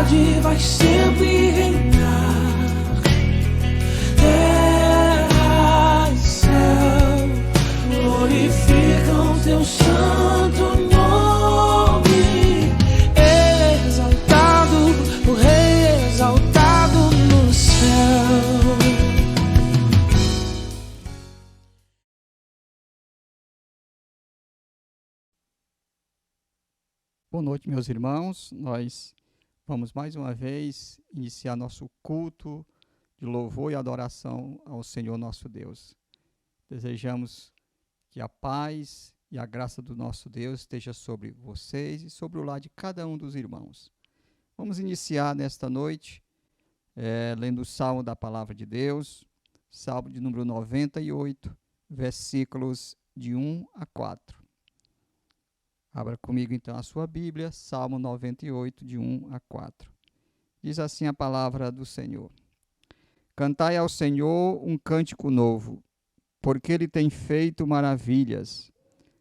verdade vai sempre reinar. Terra e céu glorificam teu santo nome. Exaltado, o Rei exaltado no céu. Boa noite, meus irmãos. Nós vamos mais uma vez iniciar nosso culto de louvor e adoração ao Senhor nosso Deus. Desejamos que a paz e a graça do nosso Deus esteja sobre vocês e sobre o lar de cada um dos irmãos. Vamos iniciar nesta noite lendo o Salmo da Palavra de Deus, Salmo de número 98, versículos de 1 a 4. Abra comigo então a sua Bíblia, Salmo 98, de 1 a 4. Diz assim a palavra do Senhor. Cantai ao Senhor um cântico novo, porque Ele tem feito maravilhas.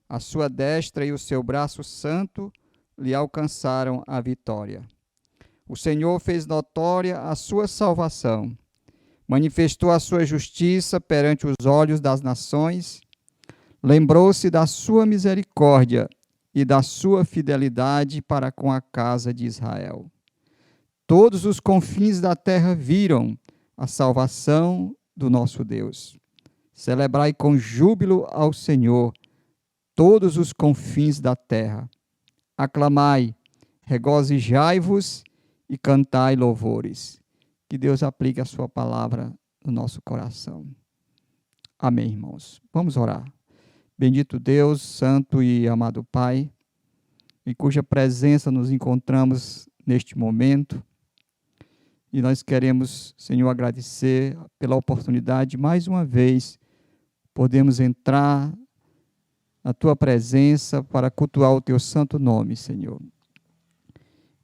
A sua destra e o seu braço santo lhe alcançaram a vitória. O Senhor fez notória a sua salvação, manifestou a sua justiça perante os olhos das nações, lembrou-se da sua misericórdia e da sua fidelidade para com a casa de Israel. Todos os confins da terra viram a salvação do nosso Deus. Celebrai com júbilo ao Senhor todos os confins da terra. Aclamai, regozijai-vos e cantai louvores. Que Deus aplique a sua palavra no nosso coração. Amém, irmãos. Vamos orar. Bendito Deus, santo e amado Pai, em cuja presença nos encontramos neste momento. E nós queremos, Senhor, agradecer pela oportunidade de, mais uma vez, podermos entrar na Tua presença para cultuar o Teu santo nome, Senhor.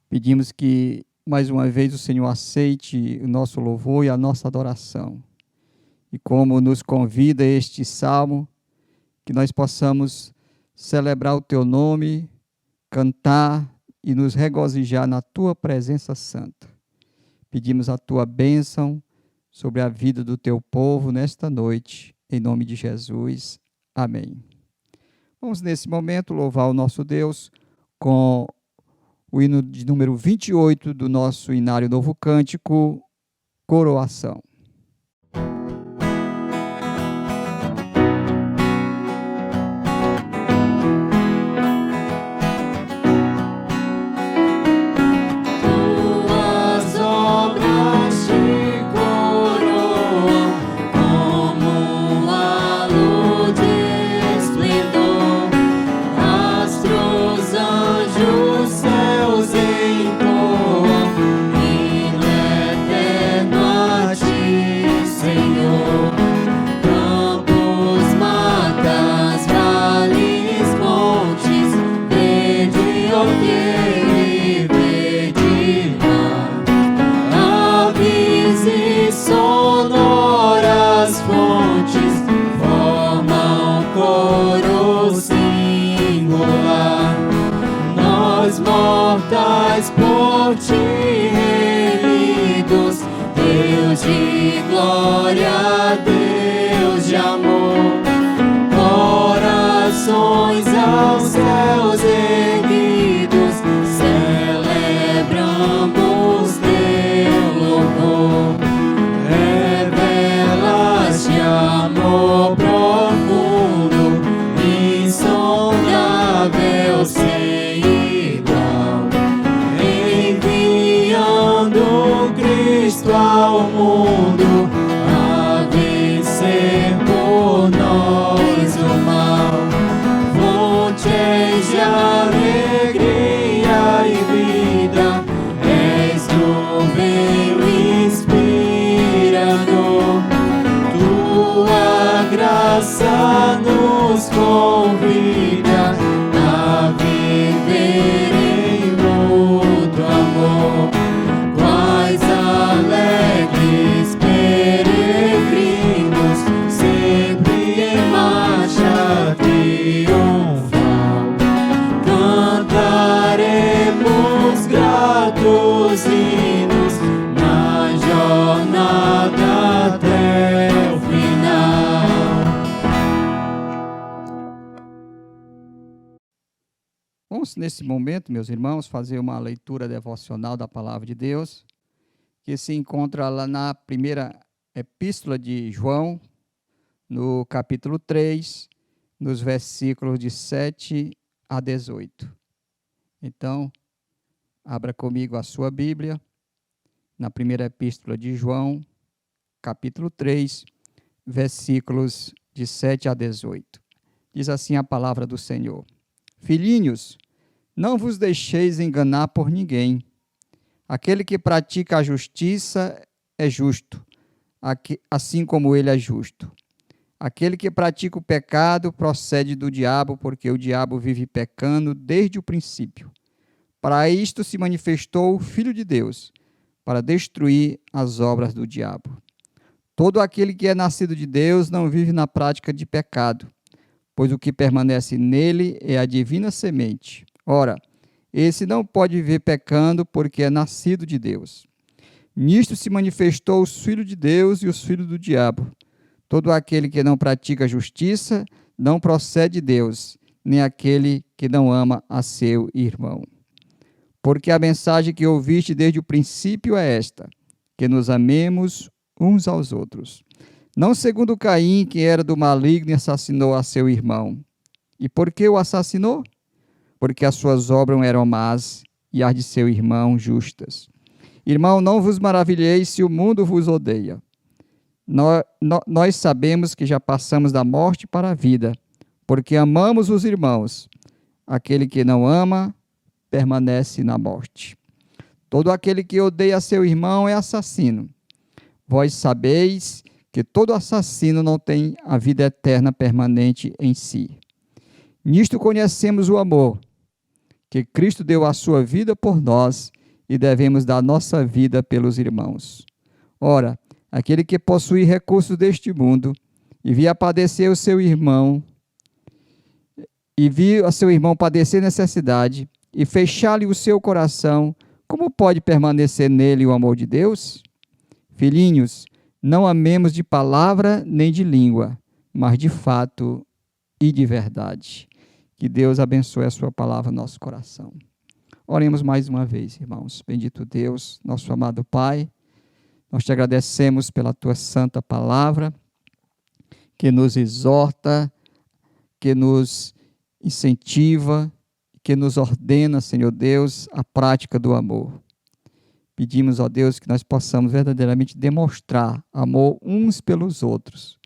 Pedimos que, mais uma vez, o Senhor aceite o nosso louvor e a nossa adoração. E como nos convida este salmo, que nós possamos celebrar o Teu nome, cantar e nos regozijar na Tua presença santa. Pedimos a Tua bênção sobre a vida do Teu povo nesta noite, em nome de Jesus. Amém. Vamos, nesse momento, louvar o nosso Deus com o hino de número 28 do nosso Inário Novo Cântico, Coroação. Mortais por ti remidos, Deus de glória, Deus de amor, corações aos céus erguidos, celebramos teu louvor, revelaste amor profundo, insondável sem ao mundo a vencer por nós o mal, fonte de alegria nesse momento, meus irmãos, fazer uma leitura devocional da palavra de Deus, que se encontra lá na primeira epístola de João, no capítulo 3, nos versículos de 7 a 18. Então, abra comigo a sua Bíblia, na primeira epístola de João, capítulo 3, versículos de 7 a 18. Diz assim a palavra do Senhor: Filhinhos, não vos deixeis enganar por ninguém. Aquele que pratica a justiça é justo, assim como ele é justo. Aquele que pratica o pecado procede do diabo, porque o diabo vive pecando desde o princípio. Para isto se manifestou o Filho de Deus, para destruir as obras do diabo. Todo aquele que é nascido de Deus não vive na prática de pecado, pois o que permanece nele é a divina semente. Ora, esse não pode viver pecando, porque é nascido de Deus. Nisto se manifestou os filhos de Deus e os filhos do diabo. Todo aquele que não pratica a justiça não procede de Deus, nem aquele que não ama a seu irmão. Porque a mensagem que ouviste desde o princípio é esta, que nos amemos uns aos outros. Não segundo Caim, que era do maligno e assassinou a seu irmão. E por que o assassinou? Porque as suas obras eram más e as de seu irmão justas. Irmão, não vos maravilheis se o mundo vos odeia. Nós sabemos que já passamos da morte para a vida, porque amamos os irmãos. Aquele que não ama, permanece na morte. Todo aquele que odeia seu irmão é assassino. Vós sabeis que todo assassino não tem a vida eterna permanente em si. Nisto conhecemos o amor, que Cristo deu a sua vida por nós e devemos dar nossa vida pelos irmãos. Ora, aquele que possui recursos deste mundo e via padecer o seu irmão, e viu a seu irmão padecer necessidade e fechar-lhe o seu coração, como pode permanecer nele o amor de Deus? Filhinhos, não amemos de palavra nem de língua, mas de fato e de verdade. Que Deus abençoe a sua palavra no nosso coração. Oremos mais uma vez, irmãos. Bendito Deus, nosso amado Pai, nós te agradecemos pela tua santa palavra, que nos exorta, que nos incentiva, que nos ordena, Senhor Deus, a prática do amor. Pedimos, ó Deus, que nós possamos verdadeiramente demonstrar amor uns pelos outros.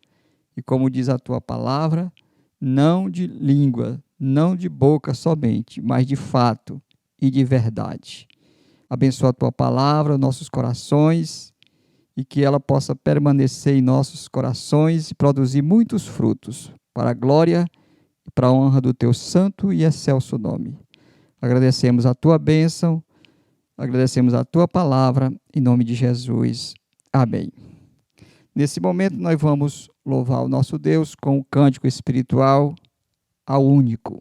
E como diz a tua palavra, não de língua, não de boca somente, mas de fato e de verdade. Abençoa a tua palavra, nossos corações, e que ela possa permanecer em nossos corações e produzir muitos frutos, para a glória e para a honra do teu santo e excelso nome. Agradecemos a tua bênção, agradecemos a tua palavra, em nome de Jesus. Amém. Nesse momento nós vamos louvar o nosso Deus com o cântico espiritual ao único.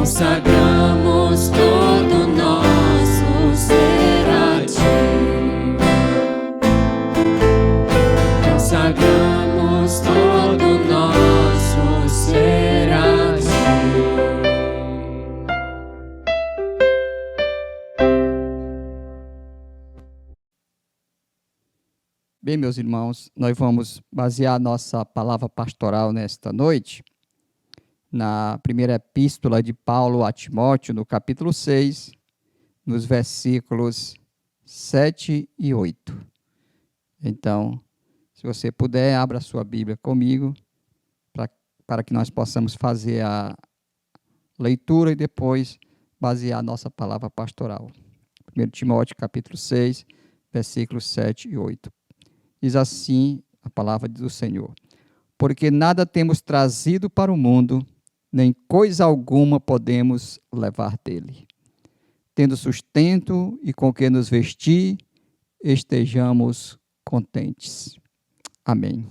consagramos todo nosso ser a Ti. Consagramos todo nosso ser a Ti. Bem, meus irmãos, nós vamos basear nossa palavra pastoral nesta noite na primeira epístola de Paulo a Timóteo, no capítulo 6, nos versículos 7 e 8. Então, se você puder, abra sua Bíblia comigo, para que nós possamos fazer a leitura e depois basear nossa palavra pastoral. 1 Timóteo, capítulo 6, versículos 7 e 8. Diz assim a palavra do Senhor: porque nada temos trazido para o mundo, nem coisa alguma podemos levar dele. Tendo sustento e com que nos vestir, estejamos contentes. Amém.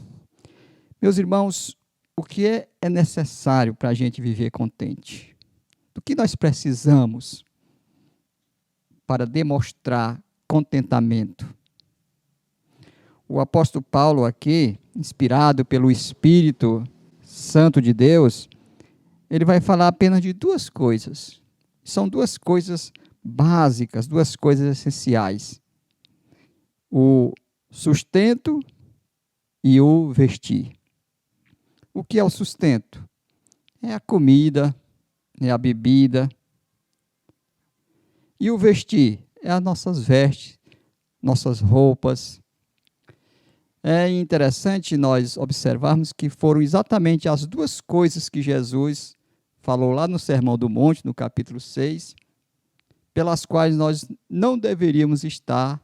Meus irmãos, o que é necessário para a gente viver contente? Do que nós precisamos para demonstrar contentamento? O apóstolo Paulo aqui, inspirado pelo Espírito Santo de Deus, ele vai falar apenas de duas coisas. São duas coisas básicas, duas coisas essenciais: o sustento e o vestir. O que é o sustento? É a comida, é a bebida. E o vestir? É as nossas vestes, nossas roupas. É interessante nós observarmos que foram exatamente as duas coisas que Jesus falou lá no Sermão do Monte, no capítulo 6, pelas quais nós não deveríamos estar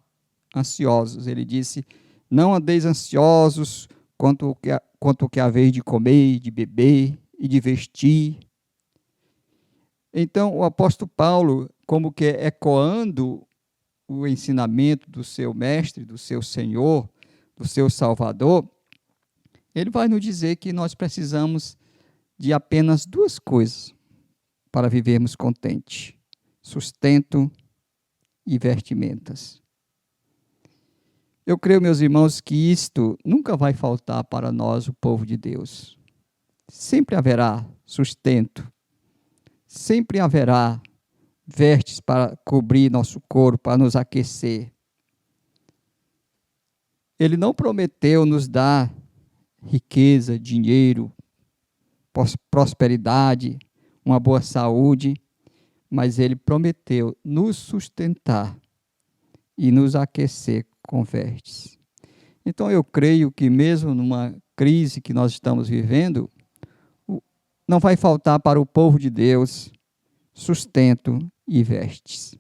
ansiosos. Ele disse: não andeis ansiosos quanto o que haveis de comer, de beber e de vestir. Então, o apóstolo Paulo, como que ecoando o ensinamento do seu mestre, do seu Senhor, do seu Salvador, ele vai nos dizer que nós precisamos de apenas duas coisas para vivermos contentes: sustento e vestimentas. Eu creio, meus irmãos, que isto nunca vai faltar para nós, o povo de Deus. Sempre haverá sustento, sempre haverá vestes para cobrir nosso corpo, para nos aquecer. Ele não prometeu nos dar riqueza, dinheiro, prosperidade, uma boa saúde, mas ele prometeu nos sustentar e nos aquecer com vestes. Então eu creio que mesmo numa crise que nós estamos vivendo, não vai faltar para o povo de Deus sustento e vestes.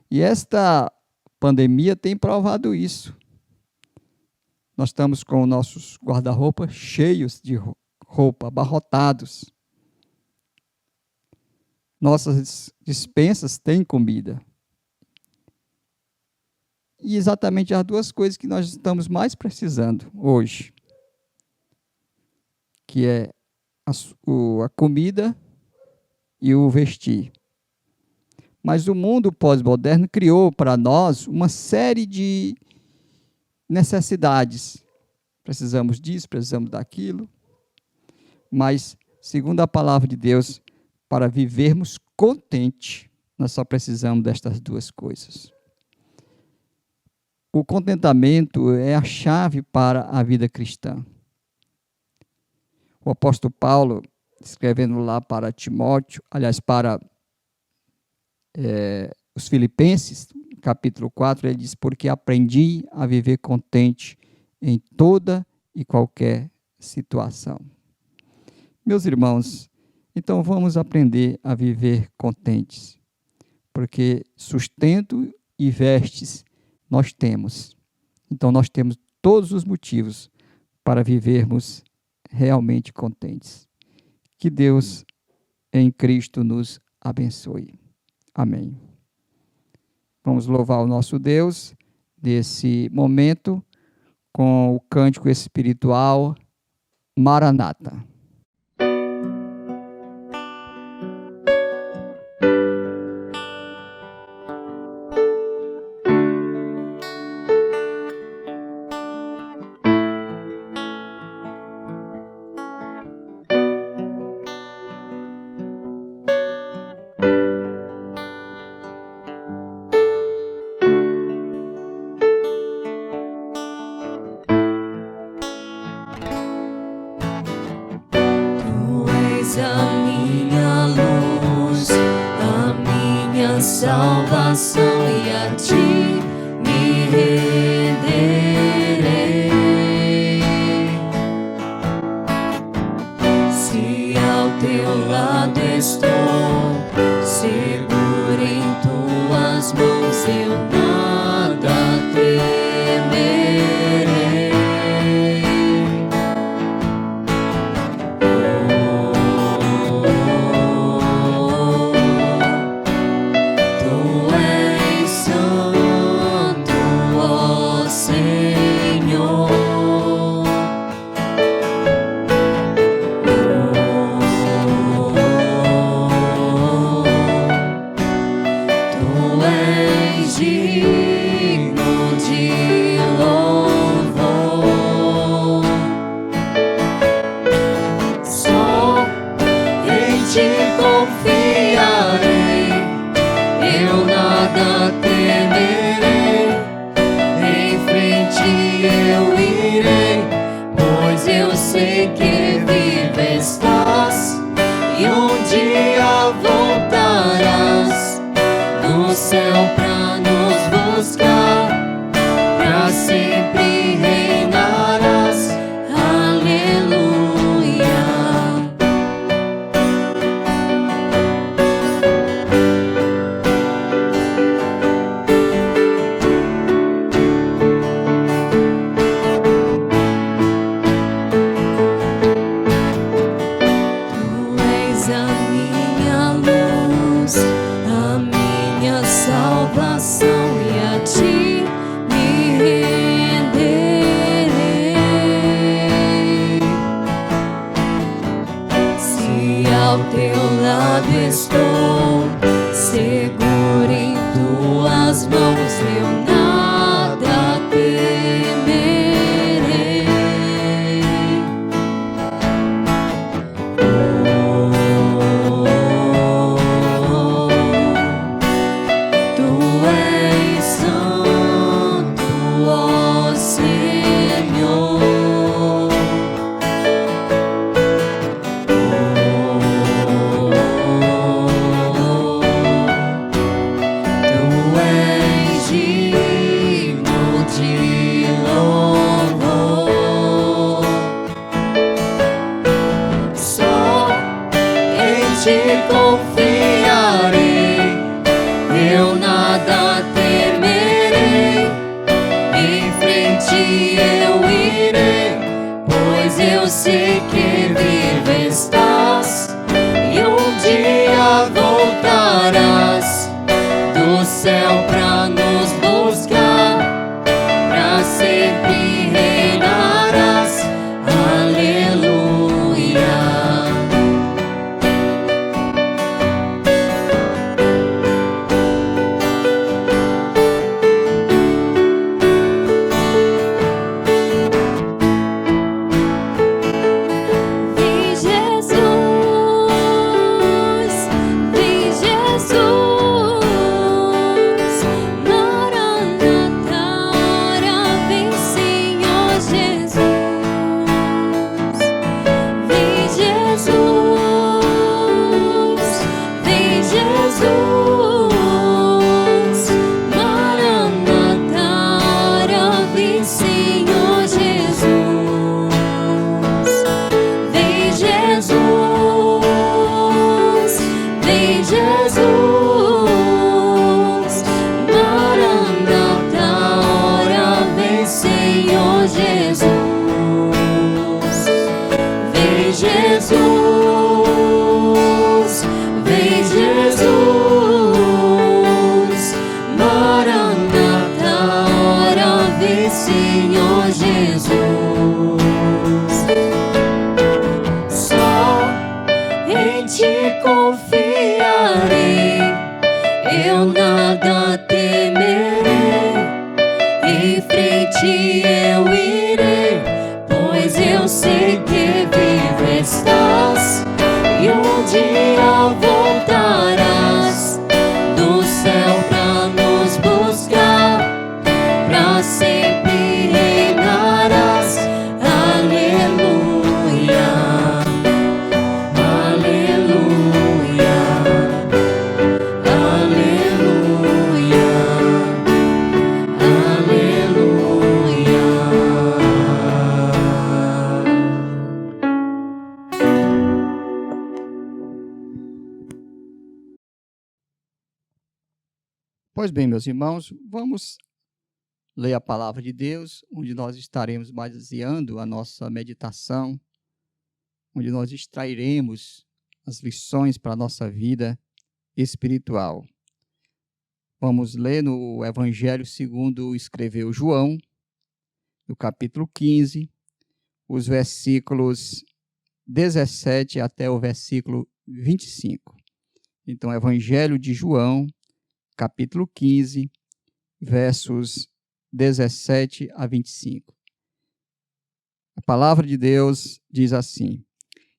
E esta pandemia tem provado isso. Nós estamos com nossos guarda-roupa cheios de roupa, abarrotados. Nossas despensas têm comida. E exatamente as duas coisas que nós estamos mais precisando hoje, que é a comida e o vestir. Mas o mundo pós-moderno criou para nós uma série de necessidades. Precisamos disso, precisamos daquilo. Mas, segundo a palavra de Deus, para vivermos contente, nós só precisamos destas duas coisas. O contentamento é a chave para a vida cristã. O apóstolo Paulo, escrevendo lá para Timóteo, aliás, para os Filipenses, capítulo 4, ele diz: porque aprendi a viver contente em toda e qualquer situação. Meus irmãos, então vamos aprender a viver contentes, porque sustento e vestes nós temos. Então nós temos todos os motivos para vivermos realmente contentes. Que Deus em Cristo nos abençoe. Amém. Vamos louvar o nosso Deus nesse momento com o cântico espiritual Maranata. salvação e a ti me renderei. Se ao teu lado estou, seguro em tuas mãos, eu nada temerei. Tu és santo, ó Senhor. Tu és digno de louvor. Só em ti confiarei, eu nada temerei. Em frente eu irei, pois eu sei que vivo estás, e um dia voltarás no céu pra nos buscar, pra sempre reinarás. Aleluia. Tu és a minha luz, a minha salvação, e a ti me renderei. Se ao teu lado estou, seguro em tuas mãos, eu nada temerei. Tu és santo, ó Senhor. Tu és digno de louvor. Só em ti confiarei, eu nada temerei. Em frente eu irei, pois eu sei que vivo estás, e um dia voltarás do céu pra nos buscar, pra sempre reinarás. Aleluia. Vem Jesus, vem Jesus, Maranata, vem Senhor Jesus. Vem Jesus, vem Jesus, Maranata, vem Senhor Jesus. Vem Jesus, vem Jesus, Maranata, vem Senhor Jesus. Vem Jesus, vem Jesus, Maranata, vem Senhor Jesus. Só em ti confiarei, eu nada temerei. Em frente eu irei, pois eu sei que vivo estás, e um dia voltarás do céu pra nos buscar, pra sempre reinarás. Aleluia. Aleluia. Aleluia. Pois bem, meus irmãos, vamos ler a palavra de Deus, onde nós estaremos baseando a nossa meditação, onde nós extrairemos as lições para a nossa vida espiritual. Vamos ler no Evangelho segundo escreveu João, no capítulo 15, os versículos 17 até o versículo 25. Então, Evangelho de João, capítulo 15, versos 17 a 25. A palavra de Deus diz assim: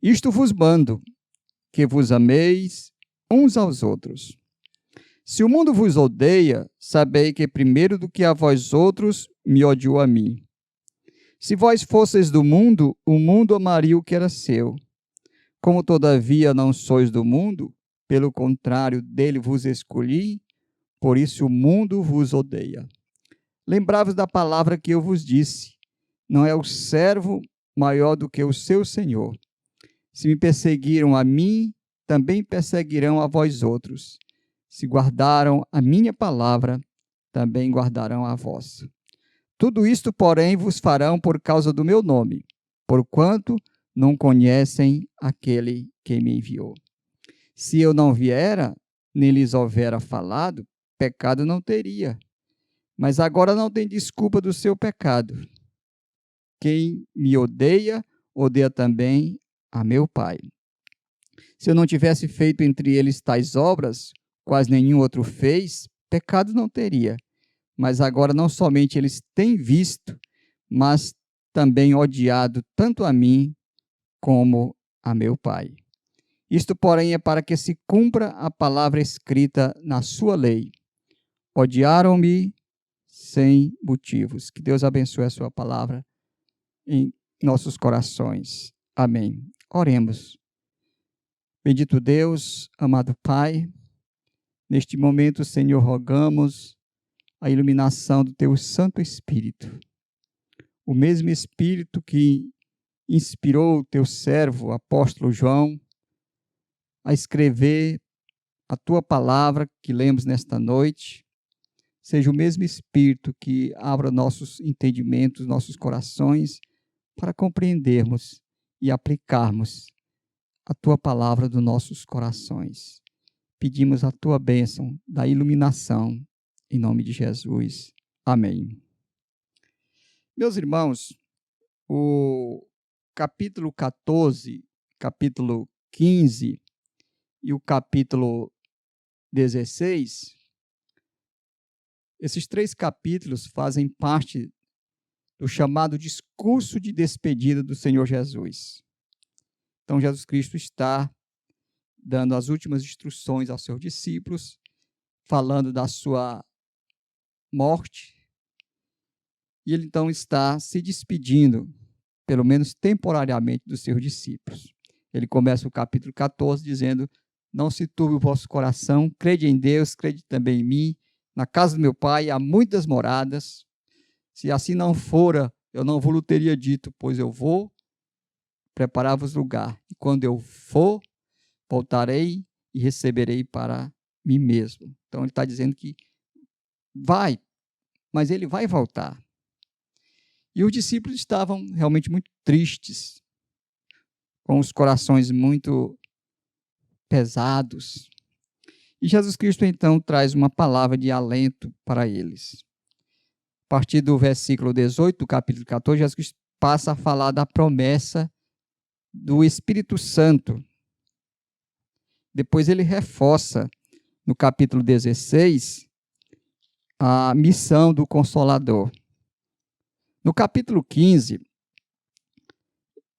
Isto vos mando, que vos ameis uns aos outros. Se o mundo vos odeia, sabei que primeiro do que a vós outros, me odiou a mim. Se vós fosseis do mundo, o mundo amaria o que era seu. Como todavia não sois do mundo, pelo contrário, dele vos escolhi, por isso o mundo vos odeia. Lembrai-vos da palavra que eu vos disse: não é o servo maior do que o seu senhor. Se me perseguiram a mim, também perseguirão a vós outros. Se guardaram a minha palavra, também guardarão a vossa. Tudo isto, porém, vos farão por causa do meu nome, porquanto não conhecem aquele que me enviou. Se eu não viera, nem lhes houvera falado, pecado não teria. Mas agora não tem desculpa do seu pecado. Quem me odeia, odeia também a meu Pai. Se eu não tivesse feito entre eles tais obras, quase nenhum outro fez, pecado não teria. Mas agora não somente eles têm visto, mas também odiado tanto a mim como a meu Pai. Isto, porém, é para que se cumpra a palavra escrita na sua lei. Odiaram-me sem motivos. Que Deus abençoe a sua palavra em nossos corações. Amém. Oremos. Bendito Deus, amado Pai, neste momento, Senhor, rogamos a iluminação do Teu Santo Espírito. O mesmo Espírito que inspirou o Teu servo, apóstolo João, a escrever a Tua palavra que lemos nesta noite, seja o mesmo Espírito que abra nossos entendimentos, nossos corações, para compreendermos e aplicarmos a Tua palavra dos nossos corações. Pedimos a Tua bênção da iluminação, em nome de Jesus. Amém. Meus irmãos, o capítulo 14, capítulo 15 e o capítulo 16, esses 3 capítulos fazem parte do chamado discurso de despedida do Senhor Jesus. Então, Jesus Cristo está dando as últimas instruções aos seus discípulos, falando da sua morte, e ele então está se despedindo, pelo menos temporariamente, dos seus discípulos. Ele começa o capítulo 14 dizendo: não se turbe o vosso coração, crede em Deus, crede também em mim. Na casa do meu Pai há muitas moradas. Se assim não fora, eu não vos teria dito, pois eu vou preparar-vos lugar. E quando eu for, voltarei e receberei para mim mesmo. Então ele está dizendo que vai, mas ele vai voltar. E os discípulos estavam realmente muito tristes, com os corações muito pesados. E Jesus Cristo, então, traz uma palavra de alento para eles. A partir do versículo 18 do capítulo 14, Jesus Cristo passa a falar da promessa do Espírito Santo. Depois ele reforça, no capítulo 16, a missão do Consolador. No capítulo 15,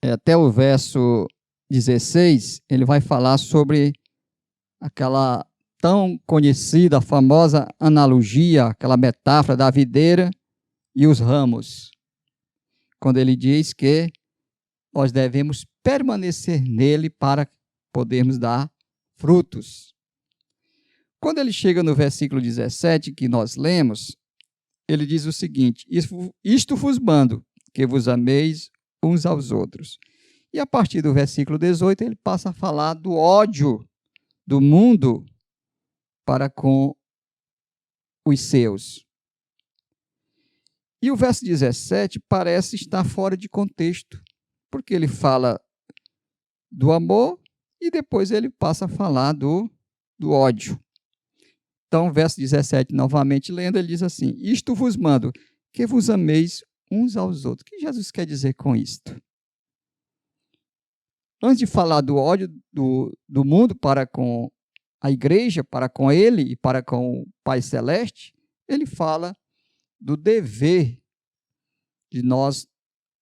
até o verso 16, ele vai falar sobre aquela tão conhecida, famosa analogia, aquela metáfora da videira e os ramos, quando ele diz que nós devemos permanecer nele para podermos dar frutos. Quando ele chega no versículo 17, que nós lemos, ele diz o seguinte: isto vos mando, que vos ameis uns aos outros. E a partir do versículo 18, ele passa a falar do ódio do mundo para com os seus. E o verso 17 parece estar fora de contexto, porque ele fala do amor e depois ele passa a falar do ódio. Então, verso 17, novamente lendo, ele diz assim: isto vos mando, que vos ameis uns aos outros. O que Jesus quer dizer com isto? Antes de falar do ódio do mundo para com a igreja, para com ele e para com o Pai Celeste, ele fala do dever de nós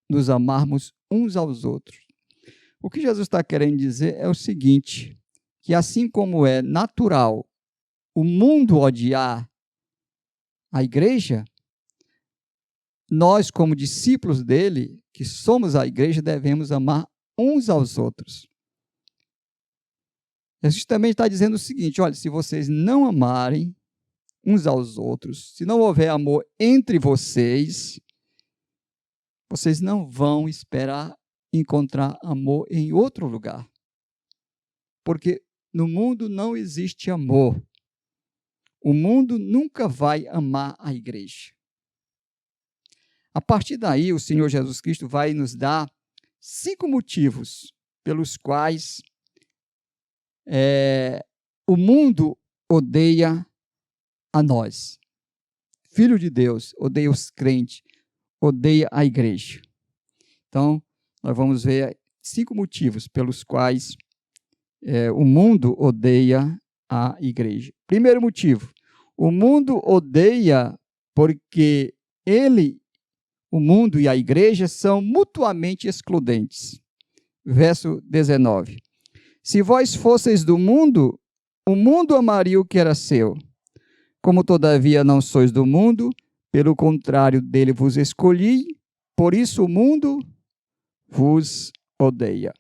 nos amarmos uns aos outros. O que Jesus está querendo dizer é o seguinte, que assim como é natural o mundo odiar a igreja, nós, como discípulos dele, que somos a igreja, devemos amar uns aos outros. Jesus também está dizendo o seguinte: olha, se vocês não amarem uns aos outros, se não houver amor entre vocês, vocês não vão esperar encontrar amor em outro lugar. Porque no mundo não existe amor. O mundo nunca vai amar a igreja. A partir daí, o Senhor Jesus Cristo vai nos dar 5 motivos pelos quais o mundo odeia a nós. Filho de Deus odeia os crentes, odeia a igreja. Então, nós vamos ver 5 motivos pelos quais o mundo odeia a igreja. Primeiro motivo, o mundo odeia porque o mundo e a igreja são mutuamente excludentes. Verso 19. Se vós fosseis do mundo, o mundo amaria o que era seu. Como todavia não sois do mundo, pelo contrário dele vos escolhi, por isso o mundo vos odeia.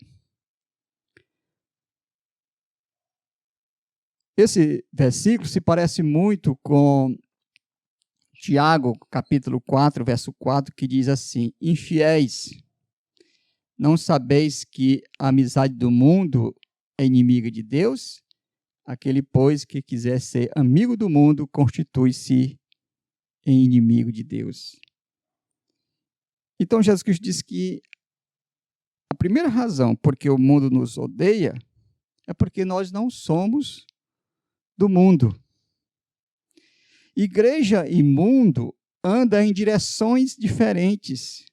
Esse versículo se parece muito com Tiago, capítulo 4, verso 4, que diz assim: infiéis, não sabeis que a amizade do mundo é inimiga de Deus? Aquele, pois, que quiser ser amigo do mundo, constitui-se em inimigo de Deus. Então, Jesus Cristo diz que a primeira razão por que o mundo nos odeia é porque nós não somos do mundo. Igreja e mundo andam em direções diferentes.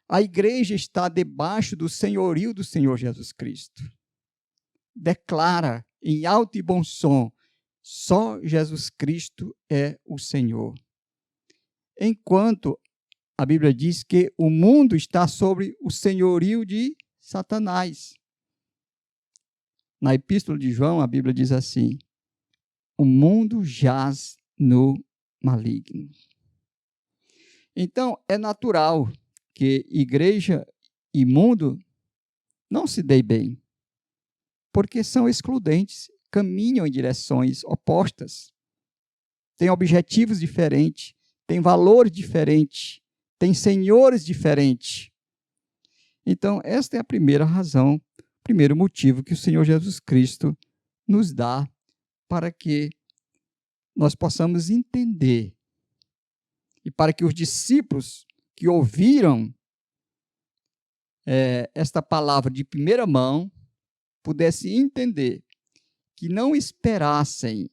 A igreja está debaixo do senhorio do Senhor Jesus Cristo. Declara em alto e bom som: só Jesus Cristo é o Senhor. Enquanto a Bíblia diz que o mundo está sobre o senhorio de Satanás. Na Epístola de João, a Bíblia diz assim: o mundo jaz no maligno. Então, é natural que igreja e mundo não se deem bem, porque são excludentes, caminham em direções opostas, têm objetivos diferentes, têm valores diferentes, têm senhores diferentes. Então, esta é a primeira razão, primeiro motivo que o Senhor Jesus Cristo nos dá para que nós possamos entender e para que os discípulos que ouviram esta palavra de primeira mão pudessem entender que não esperassem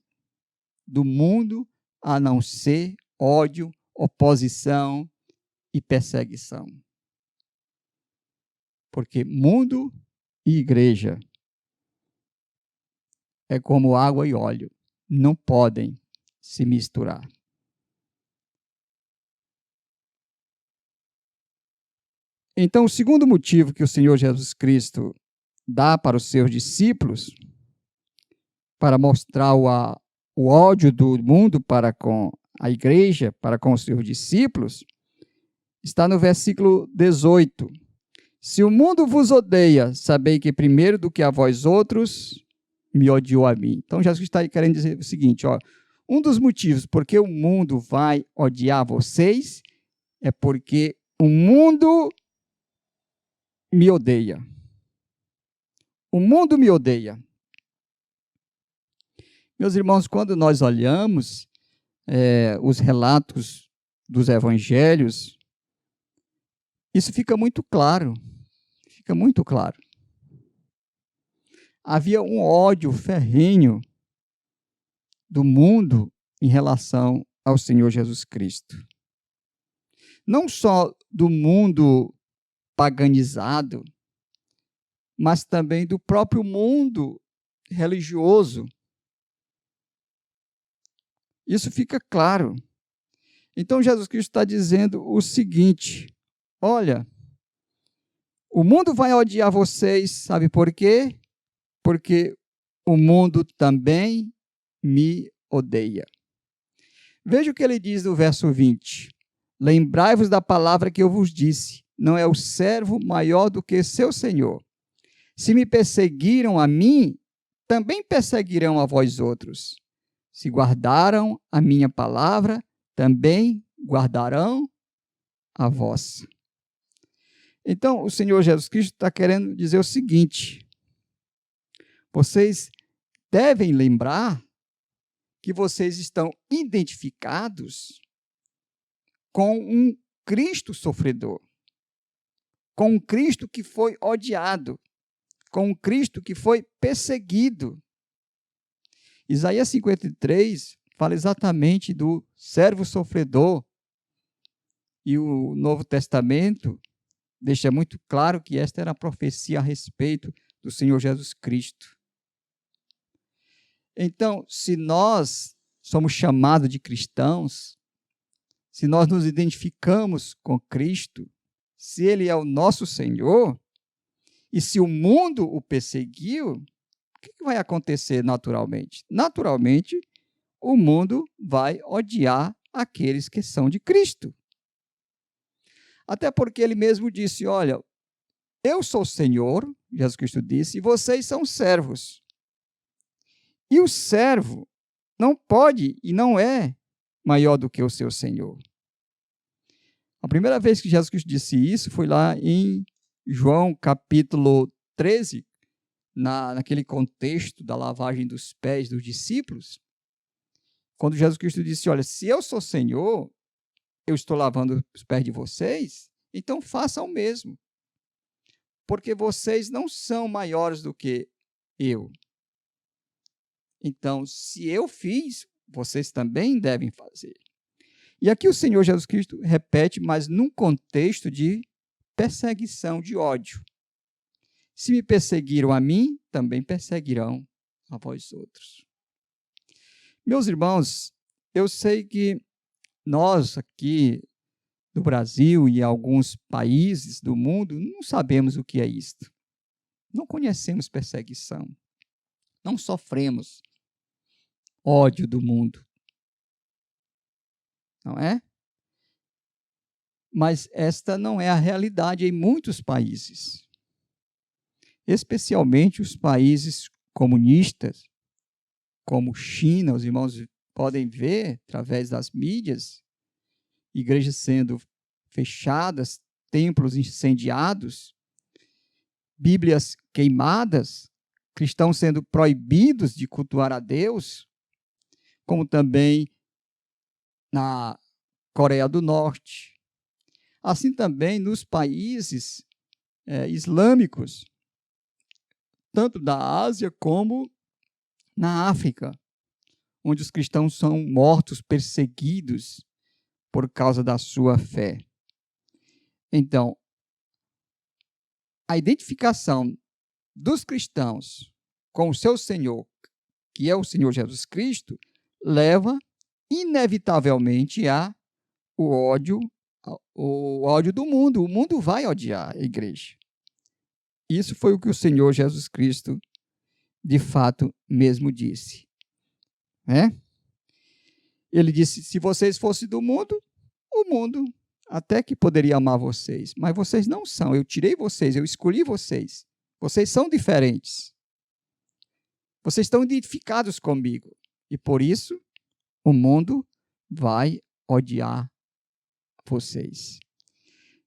do mundo a não ser ódio, oposição e perseguição. Porque mundo e igreja é como água e óleo, não podem se misturar. Então, o segundo motivo que o Senhor Jesus Cristo dá para os seus discípulos, para mostrar o ódio do mundo para com a igreja, para com os seus discípulos, está no versículo 18. Se o mundo vos odeia, sabei que primeiro do que a vós outros, me odiou a mim. Então, Jesus está querendo dizer o seguinte, um dos motivos por que o mundo vai odiar vocês é porque o mundo me odeia. O mundo me odeia. Meus irmãos, quando nós olhamos os relatos dos evangelhos, isso fica muito claro. Fica muito claro. Havia um ódio ferrenho do mundo em relação ao Senhor Jesus Cristo. Não só do mundo paganizado, mas também do próprio mundo religioso. Isso fica claro. Então, Jesus Cristo está dizendo o seguinte: olha, o mundo vai odiar vocês, sabe por quê? Porque o mundo também me odeia. Veja o que ele diz no verso 20. Lembrai-vos da palavra que eu vos disse, não é o servo maior do que seu senhor. Se me perseguiram a mim, também perseguirão a vós outros. Se guardaram a minha palavra, também guardarão a vossa. Então, o Senhor Jesus Cristo está querendo dizer o seguinte: vocês devem lembrar que vocês estão identificados com um Cristo sofredor, com um Cristo que foi odiado, com um Cristo que foi perseguido. Isaías 53 fala exatamente do servo sofredor, e o Novo Testamento deixa muito claro que esta era a profecia a respeito do Senhor Jesus Cristo. Então, se nós somos chamados de cristãos, se nós nos identificamos com Cristo, se Ele é o nosso Senhor, e se o mundo o perseguiu, o que vai acontecer naturalmente? Naturalmente, o mundo vai odiar aqueles que são de Cristo. Até porque Ele mesmo disse, olha, eu sou o Senhor, Jesus Cristo disse, e vocês são servos. E o servo não pode e não é maior do que o seu Senhor. A primeira vez que Jesus Cristo disse isso foi lá em João capítulo 13, naquele contexto da lavagem dos pés dos discípulos, quando Jesus Cristo disse, olha, se eu sou Senhor, eu estou lavando os pés de vocês, então façam o mesmo. Porque vocês não são maiores do que eu. Então, se eu fiz, vocês também devem fazer. E aqui o Senhor Jesus Cristo repete, mas num contexto de perseguição, de ódio. Se me perseguiram a mim, também perseguirão a vós outros. Meus irmãos, eu sei que nós aqui no Brasil e alguns países do mundo não sabemos o que é isto. Não conhecemos perseguição. Não sofremos ódio do mundo. Não é? Mas esta não é a realidade em muitos países. Especialmente os países comunistas, como China, os irmãos podem ver através das mídias, igrejas sendo fechadas, templos incendiados, Bíblias queimadas, cristãos sendo proibidos de cultuar a Deus, como também na Coreia do Norte. Assim também nos países islâmicos, tanto da Ásia como na África, onde os cristãos são mortos, perseguidos por causa da sua fé. Então, a identificação dos cristãos com o seu Senhor, que é o Senhor Jesus Cristo, leva inevitavelmente o ódio do mundo. O mundo vai odiar a igreja. Isso foi o que o Senhor Jesus Cristo, de fato, mesmo disse. Ele disse, se vocês fossem do mundo, o mundo até que poderia amar vocês, mas vocês não são. Eu tirei vocês, eu escolhi vocês. Vocês são diferentes. Vocês estão identificados comigo. E por isso, o mundo vai odiar vocês.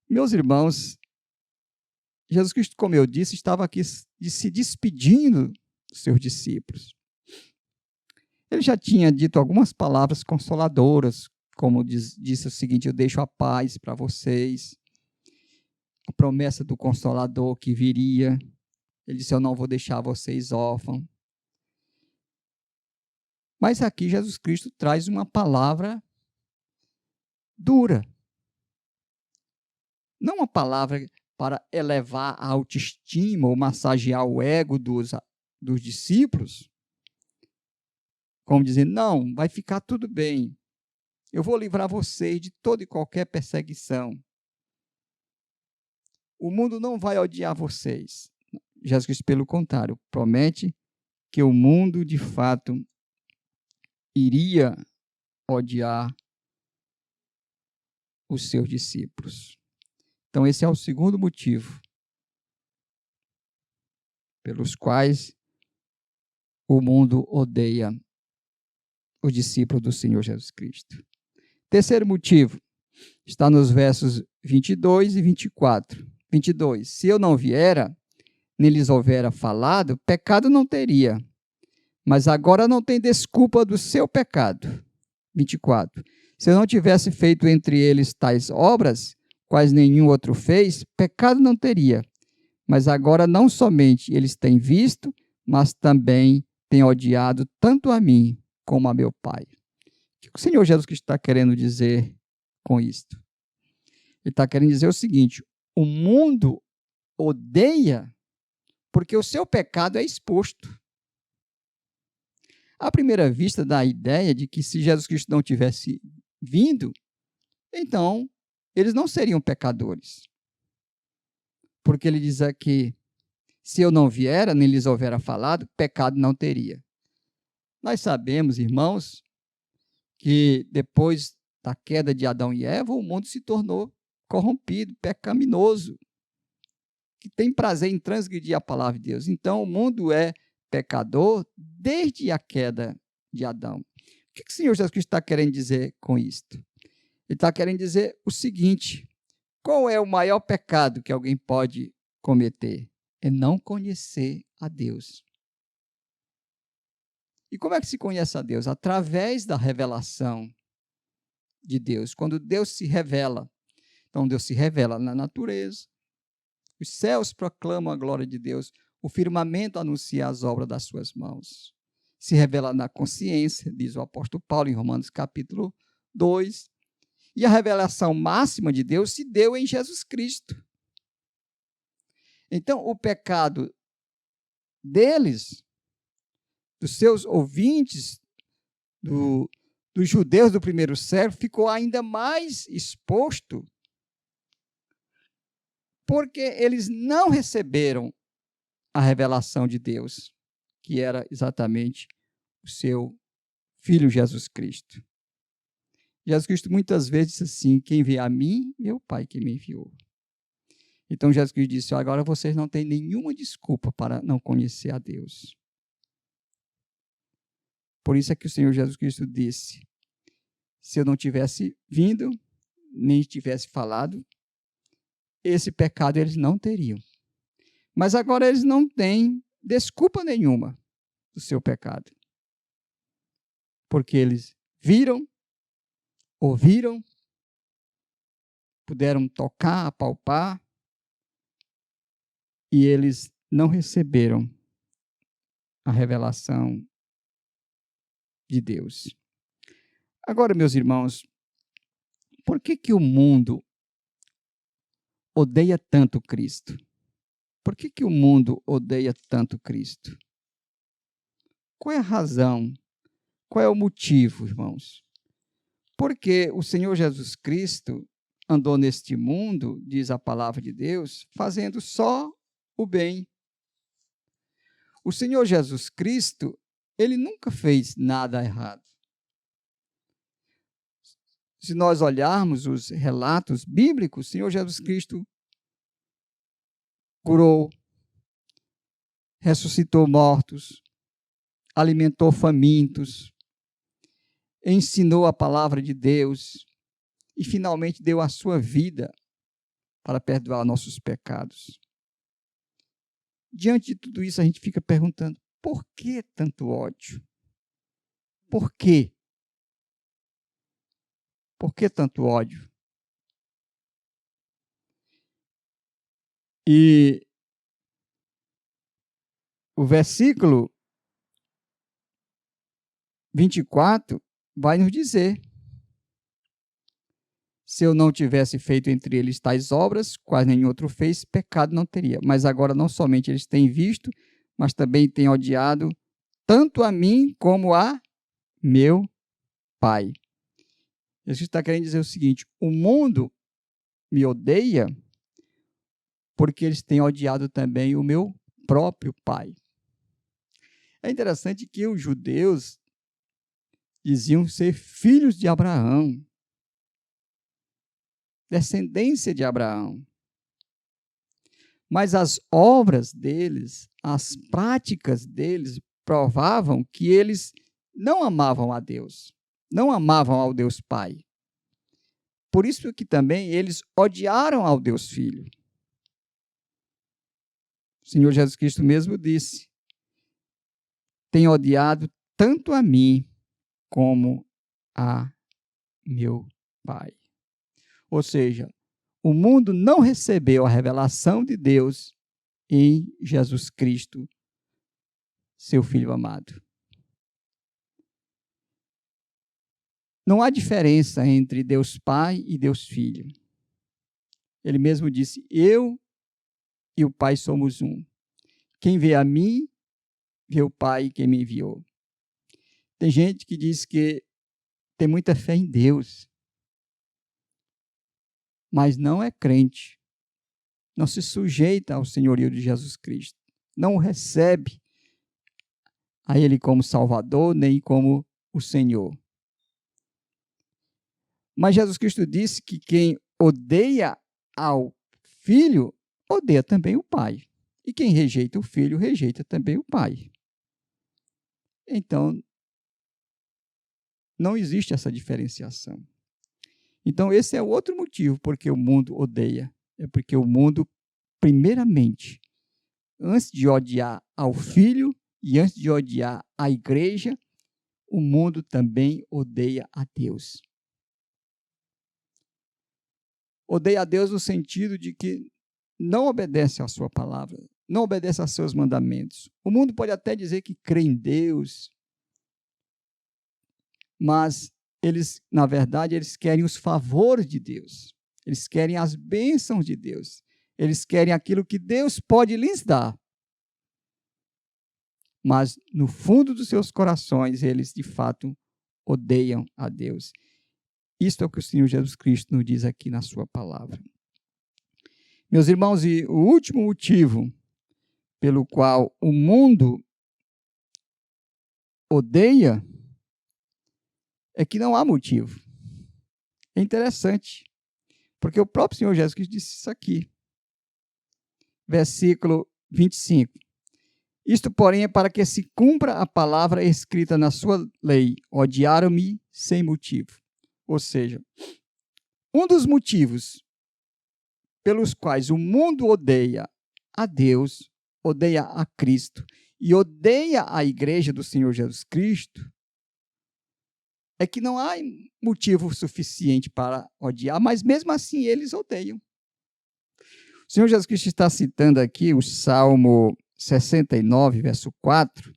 Meus irmãos, Jesus Cristo, como eu disse, estava aqui se despedindo dos seus discípulos. Ele já tinha dito algumas palavras consoladoras, como disse o seguinte: eu deixo a paz para vocês. A promessa do Consolador que viria. Ele disse: eu não vou deixar vocês órfãos. Mas aqui Jesus Cristo traz uma palavra dura. Não uma palavra para elevar a autoestima ou massagear o ego dos discípulos, como dizendo: não, vai ficar tudo bem. Eu vou livrar vocês de toda e qualquer perseguição. O mundo não vai odiar vocês. Jesus Cristo, pelo contrário, promete que o mundo, de fato, iria odiar os seus discípulos. Então, esse é o segundo motivo pelos quais o mundo odeia os discípulos do Senhor Jesus Cristo. Terceiro motivo está nos versos 22 e 24. 22. Se eu não viera, nem lhes houvera falado, pecado não teria. Mas agora não tem desculpa do seu pecado. 24. Se eu não tivesse feito entre eles tais obras, quais nenhum outro fez, pecado não teria. Mas agora não somente eles têm visto, mas também têm odiado tanto a mim como a meu Pai. O que o Senhor Jesus Cristo está querendo dizer com isto? Ele está querendo dizer o seguinte: o mundo odeia porque o seu pecado é exposto. À primeira vista, dá a ideia de que se Jesus Cristo não tivesse vindo, então eles não seriam pecadores. Porque ele diz aqui: se eu não viera, nem lhes houvera falado, pecado não teria. Nós sabemos, irmãos, que depois da queda de Adão e Eva, o mundo se tornou corrompido, pecaminoso, que tem prazer em transgredir a palavra de Deus. Então, o mundo é pecador desde a queda de Adão. O que o Senhor Jesus Cristo está querendo dizer com isto? Ele está querendo dizer o seguinte: qual é o maior pecado que alguém pode cometer? É não conhecer a Deus. E como é que se conhece a Deus? Através da revelação de Deus. Quando Deus se revela. Então, Deus se revela na natureza. Os céus proclamam a glória de Deus. O firmamento anuncia as obras das suas mãos. Se revela na consciência, diz o apóstolo Paulo em Romanos capítulo 2. E a revelação máxima de Deus se deu em Jesus Cristo. Então, o pecado deles, dos seus ouvintes, dos judeus do primeiro século, ficou ainda mais exposto, porque eles não receberam a revelação de Deus, que era exatamente o seu Filho Jesus Cristo. Jesus Cristo muitas vezes disse assim: quem vê a mim, vê o Pai que me enviou. Então Jesus Cristo disse: agora vocês não têm nenhuma desculpa para não conhecer a Deus. Por isso é que o Senhor Jesus Cristo disse: se eu não tivesse vindo, nem tivesse falado, esse pecado eles não teriam. Mas agora eles não têm desculpa nenhuma do seu pecado. Porque eles viram, ouviram, puderam tocar, apalpar, e eles não receberam a revelação de Deus. Agora, meus irmãos, por que o mundo odeia tanto Cristo? Por que o mundo odeia tanto Cristo? Qual é a razão? Qual é o motivo, irmãos? Porque o Senhor Jesus Cristo andou neste mundo, diz a palavra de Deus, fazendo só o bem. O Senhor Jesus Cristo, ele nunca fez nada errado. Se nós olharmos os relatos bíblicos, o Senhor Jesus Cristo curou, ressuscitou mortos, alimentou famintos, ensinou a palavra de Deus e finalmente deu a sua vida para perdoar nossos pecados. Diante de tudo isso, a gente fica perguntando: por que tanto ódio? Por quê? Por que tanto ódio? E o versículo 24 vai nos dizer: se eu não tivesse feito entre eles tais obras, quais nenhum outro fez, pecado não teria. Mas agora não somente eles têm visto, mas também têm odiado tanto a mim como a meu Pai. Jesus está querendo dizer o seguinte: o mundo me odeia porque eles têm odiado também o meu próprio Pai. É interessante que os judeus diziam ser filhos de Abraão, descendência de Abraão. Mas as obras deles, as práticas deles, provavam que eles não amavam a Deus, não amavam ao Deus Pai. Por isso que também eles odiaram ao Deus Filho. O Senhor Jesus Cristo mesmo disse: tem odiado tanto a mim como a meu Pai. Ou seja, o mundo não recebeu a revelação de Deus em Jesus Cristo, seu Filho amado. Não há diferença entre Deus Pai e Deus Filho. Ele mesmo disse: eu e o Pai somos um. Quem vê a mim, vê o Pai que me enviou. Tem gente que diz que tem muita fé em Deus, mas não é crente, não se sujeita ao senhorio de Jesus Cristo, não o recebe a Ele como Salvador, nem como o Senhor. Mas Jesus Cristo disse que quem odeia ao Filho, odeia também o Pai. E quem rejeita o Filho, rejeita também o Pai. Então, não existe essa diferenciação. Então, esse é o outro motivo porque o mundo odeia. É porque o mundo, primeiramente, antes de odiar ao Filho e antes de odiar a igreja, o mundo também odeia a Deus. Odeia a Deus no sentido de que não obedece à sua palavra, não obedece aos seus mandamentos. O mundo pode até dizer que crê em Deus, mas eles, na verdade, eles querem os favores de Deus. Eles querem as bênçãos de Deus. Eles querem aquilo que Deus pode lhes dar. Mas, no fundo dos seus corações, eles, de fato, odeiam a Deus. Isto é o que o Senhor Jesus Cristo nos diz aqui na sua palavra. Meus irmãos, e o último motivo pelo qual o mundo odeia é que não há motivo. É interessante, porque o próprio Senhor Jesus Cristo disse isso aqui. Versículo 25. Isto, porém, é para que se cumpra a palavra escrita na sua lei: odiaram-me sem motivo. Ou seja, um dos motivos pelos quais o mundo odeia a Deus, odeia a Cristo e odeia a igreja do Senhor Jesus Cristo, é que não há motivo suficiente para odiar, mas mesmo assim eles odeiam. O Senhor Jesus Cristo está citando aqui o Salmo 69, verso 4,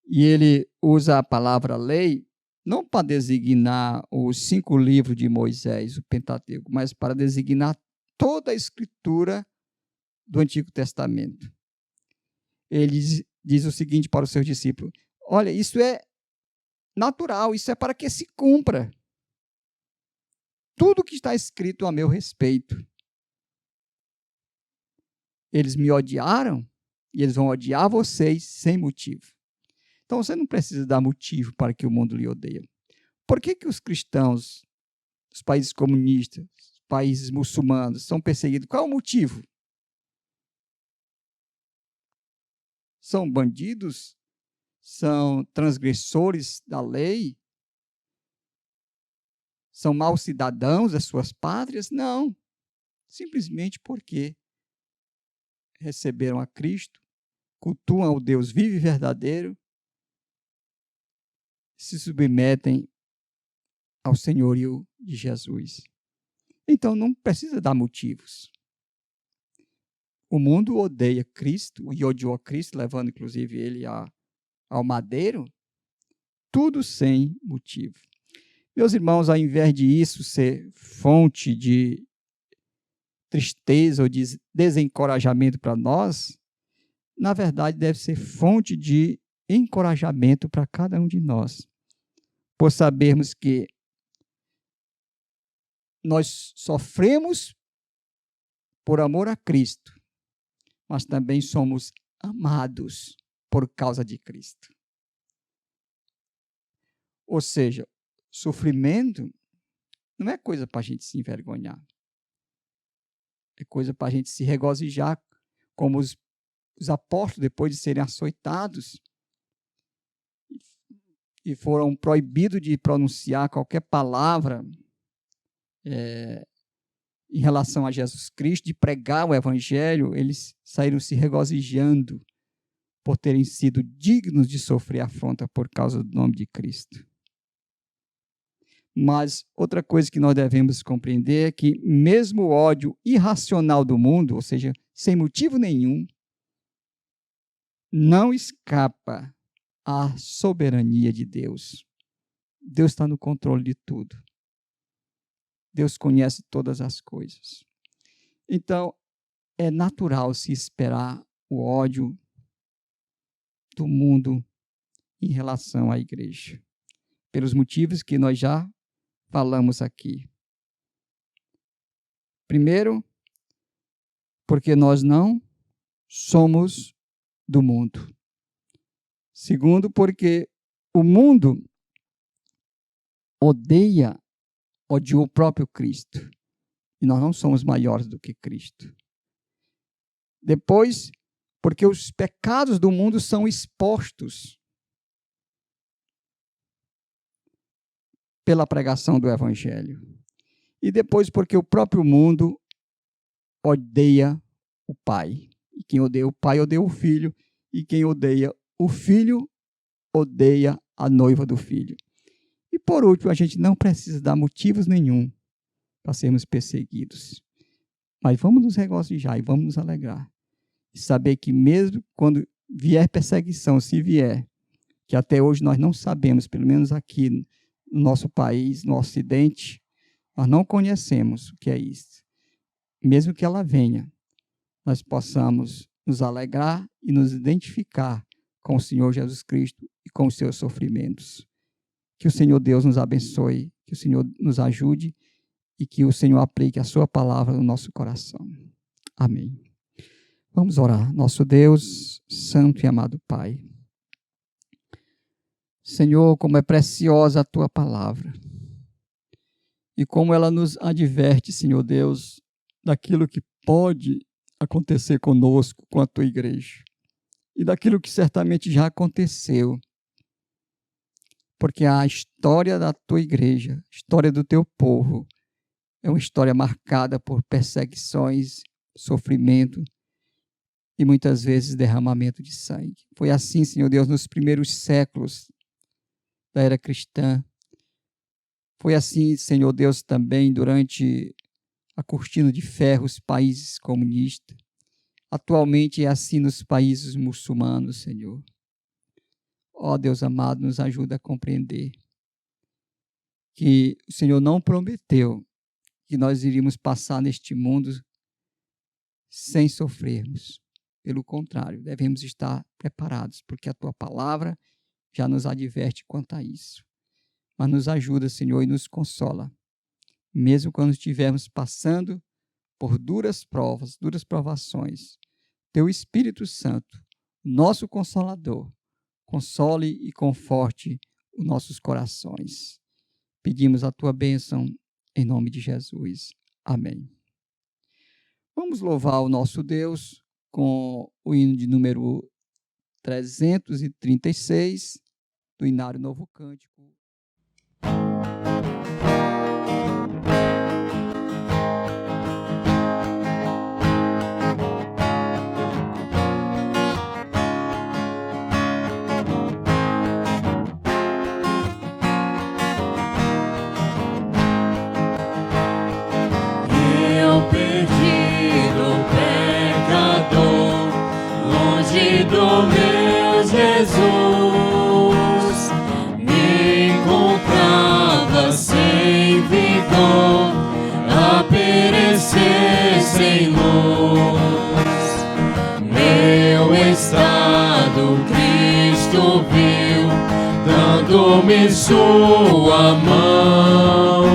e ele usa a palavra lei não para designar os 5 livros de Moisés, o Pentateuco, mas para designar toda a escritura do Antigo Testamento. Ele diz o seguinte para os seus discípulos: olha, isso é natural, isso é para que se cumpra tudo que está escrito a meu respeito. Eles me odiaram e eles vão odiar vocês sem motivo. Então, você não precisa dar motivo para que o mundo lhe odeie. Por que os cristãos, os países comunistas, os países muçulmanos são perseguidos? Qual é o motivo? São bandidos? São transgressores da lei? São maus cidadãos das suas pátrias? Não. Simplesmente porque receberam a Cristo, cultuam o Deus vivo e verdadeiro, se submetem ao senhorio de Jesus. Então não precisa dar motivos. O mundo odeia Cristo e odiou Cristo, levando inclusive ele ao madeiro, tudo sem motivo. Meus irmãos, ao invés de isso ser fonte de tristeza ou de desencorajamento para nós, na verdade deve ser fonte de encorajamento para cada um de nós, por sabermos que nós sofremos por amor a Cristo, mas também somos amados por causa de Cristo. Ou seja, sofrimento não é coisa para a gente se envergonhar. É coisa para a gente se regozijar, como os apóstolos, depois de serem açoitados e foram proibidos de pronunciar qualquer palavra em relação a Jesus Cristo, de pregar o Evangelho, eles saíram se regozijando por terem sido dignos de sofrer afronta por causa do nome de Cristo. Mas outra coisa que nós devemos compreender é que mesmo o ódio irracional do mundo, ou seja, sem motivo nenhum, não escapa à soberania de Deus. Deus está no controle de tudo. Deus conhece todas as coisas. Então, é natural se esperar o ódio do mundo em relação à igreja, pelos motivos que nós já falamos aqui. Primeiro, porque nós não somos do mundo. Segundo, porque o mundo odiou o próprio Cristo. E nós não somos maiores do que Cristo. Depois, porque os pecados do mundo são expostos pela pregação do Evangelho. E depois, porque o próprio mundo odeia o Pai. E quem odeia o Pai, odeia o Filho. E quem odeia o Filho, odeia a noiva do Filho. E por último, a gente não precisa dar motivos nenhum para sermos perseguidos. Mas vamos nos regozijar e vamos nos alegrar. E saber que mesmo quando vier perseguição, se vier, que até hoje nós não sabemos, pelo menos aqui no nosso país, no Ocidente, nós não conhecemos o que é isso. Mesmo que ela venha, nós possamos nos alegrar e nos identificar com o Senhor Jesus Cristo e com os seus sofrimentos. Que o Senhor Deus nos abençoe, que o Senhor nos ajude e que o Senhor aplique a sua palavra no nosso coração. Amém. Vamos orar. Nosso Deus, santo e amado Pai. Senhor, como é preciosa a tua palavra e como ela nos adverte, Senhor Deus, daquilo que pode acontecer conosco, com a tua igreja e daquilo que certamente já aconteceu. Porque a história da tua igreja, a história do teu povo, é uma história marcada por perseguições, sofrimento e muitas vezes derramamento de sangue. Foi assim, Senhor Deus, nos primeiros séculos da era cristã. Foi assim, Senhor Deus, também durante a cortina de ferro, os países comunistas. Atualmente é assim nos países muçulmanos, Senhor. Ó Deus amado, nos ajuda a compreender que o Senhor não prometeu que nós iríamos passar neste mundo sem sofrermos. Pelo contrário, devemos estar preparados, porque a tua palavra já nos adverte quanto a isso. Mas nos ajuda, Senhor, e nos consola, mesmo quando estivermos passando por duras provas, duras provações. Teu Espírito Santo, nosso Consolador, console e conforte os nossos corações. Pedimos a tua bênção em nome de Jesus. Amém. Vamos louvar o nosso Deus com o hino de número 336 do Inário Novo Cântico. Jesus, me encontrava sem vigor, a perecer sem luz. Meu estado Cristo viu, dando-me sua mão,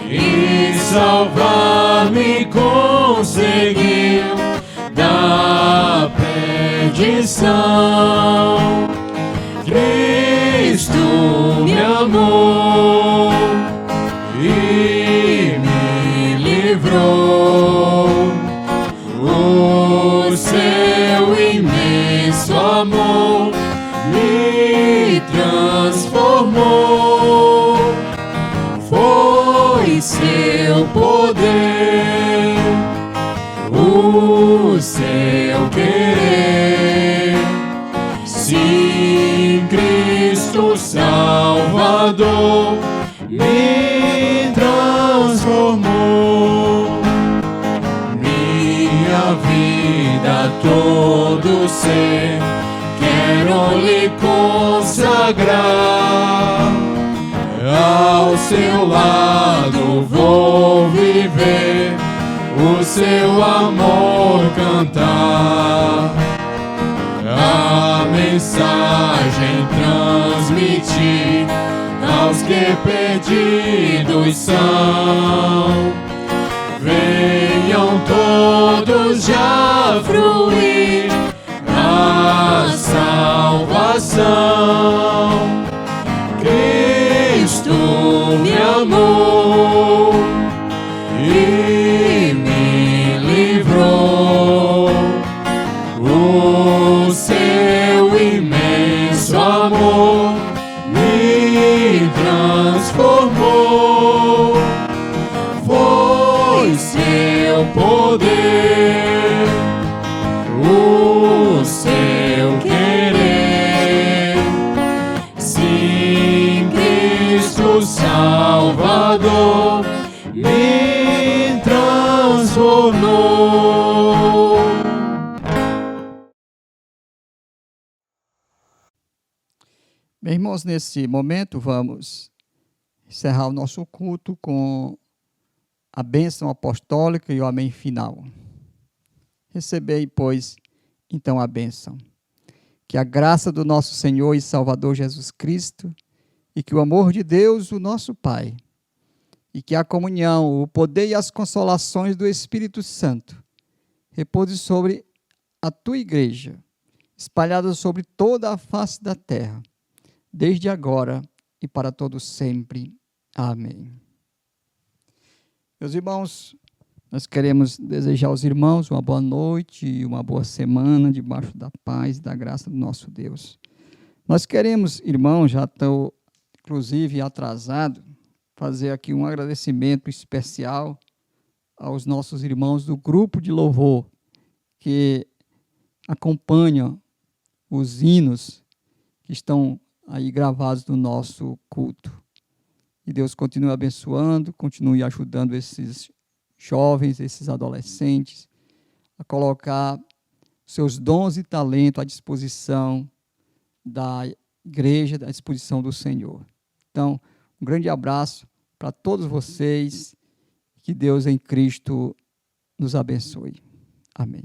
e salvar-me conseguiu da perdição. Cristo me amou e me livrou. O seu imenso amor me transformou. Foi seu poder, o seu querer. Sim, Cristo Salvador me transformou. Minha vida, todo ser, quero lhe consagrar. Ao seu lado vou viver, o seu amor cantar. A mensagem transmitir aos que perdidos são. Venham todos já fruir a salvação. Cristo me amou e me livrou. O seu imenso amor me transformou. Foi seu poder, o seu querer. Sim, Cristo Salvador me transformou. Bem, irmãos, nesse momento vamos encerrar o nosso culto com a bênção apostólica e o amém final. Recebei, pois, então a bênção. Que a graça do nosso Senhor e Salvador Jesus Cristo, e que o amor de Deus, o nosso Pai, e que a comunhão, o poder e as consolações do Espírito Santo repouse sobre a tua igreja, espalhada sobre toda a face da terra, desde agora e para todo sempre. Amém. Meus irmãos, nós queremos desejar aos irmãos uma boa noite e uma boa semana debaixo da paz e da graça do nosso Deus. Nós queremos, irmãos, já estou inclusive atrasado, fazer aqui um agradecimento especial aos nossos irmãos do grupo de louvor que acompanham os hinos que estão aí gravados no nosso culto. E Deus continue abençoando, continue ajudando esses jovens, esses adolescentes, a colocar seus dons e talentos à disposição da igreja, à disposição do Senhor. Então, um grande abraço para todos vocês, que Deus em Cristo nos abençoe. Amém.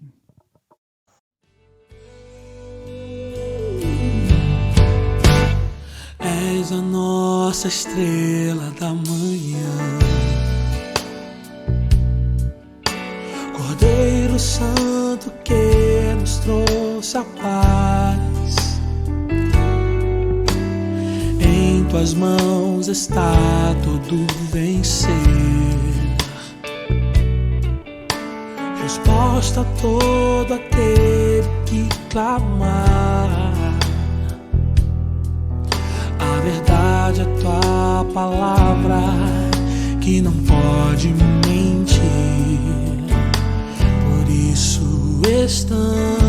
És a nossa estrela da manhã, Cordeiro Santo que nos trouxe a paz. Em tuas mãos está todo vencer, resposta a todo aquele que clamar. A verdade é tua palavra, que não pode mentir. Por isso estamos